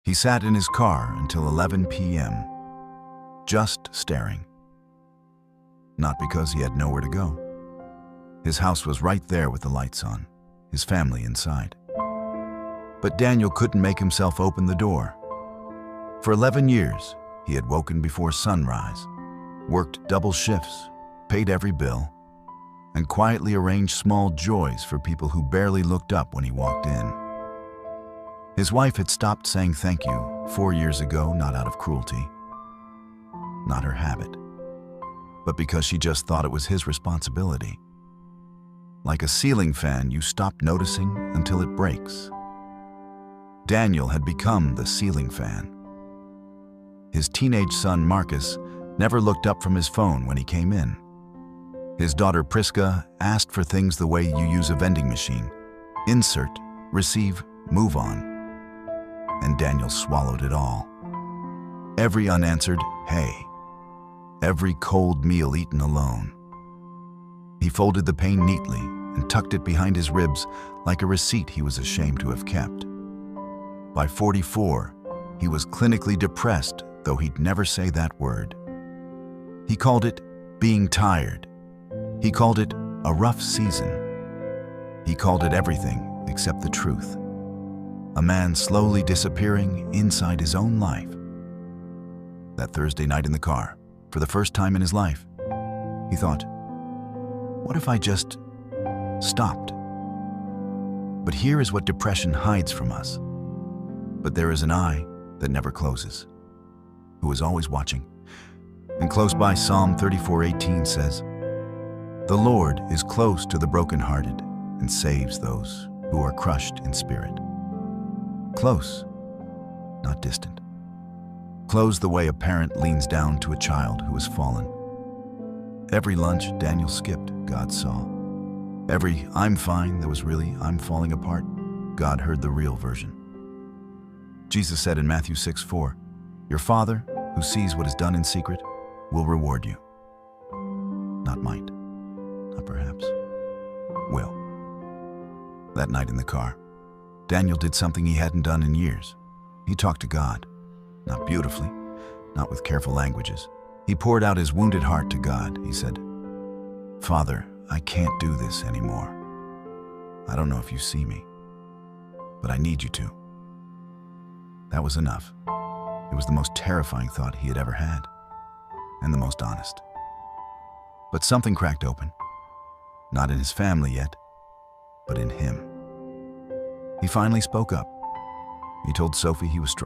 He sat in his car until 11 p.m., just staring. Not because he had nowhere to go. His house was right there with the lights on, his family inside. But Daniel couldn't make himself open the door. For 11 years, he had woken before sunrise, worked double shifts, paid every bill, and quietly arranged small joys for people who barely looked up when he walked in. His wife had stopped saying thank you 4 years ago, not out of cruelty, not her habit, but because she just thought it was his responsibility. Like a ceiling fan, you stop noticing until it breaks. Daniel had become the ceiling fan. His teenage son, Marcus, never looked up from his phone when he came in. His daughter, Priska, asked for things the way you use a vending machine. Insert, receive, move on. And Daniel swallowed it all. Every unanswered hey. Every cold meal eaten alone. He folded the pain neatly and tucked it behind his ribs like a receipt he was ashamed to have kept. By 44, he was clinically depressed, though he'd never say that word. He called it being tired. He called it a rough season. He called it everything except the truth. A man slowly disappearing inside his own life. That Thursday night in the car, for the first time in his life, he thought, what if I just stopped? But here is what depression hides from us. But there is an eye that never closes, who is always watching. And close by, Psalm 34:18 says, "The Lord is close to the brokenhearted and saves those who are crushed in spirit." Close, not distant. Close the way a parent leans down to a child who has fallen. Every lunch Daniel skipped, God saw. Every "I'm fine" that was really "I'm falling apart," God heard the real version. Jesus said in Matthew 6:4, "Your Father, who sees what is done in secret, will reward you." Not might, not perhaps, will. That night in the car, Daniel did something he hadn't done in years. He talked to God, not beautifully, not with careful languages. He poured out his wounded heart to God. He said, "Father, I can't do this anymore. I don't know if you see me, but I need you to." That was enough. It was the most terrifying thought he had ever had, and the most honest. But something cracked open, not in his family yet, but in him. He finally spoke up. He told Sophie he was strong.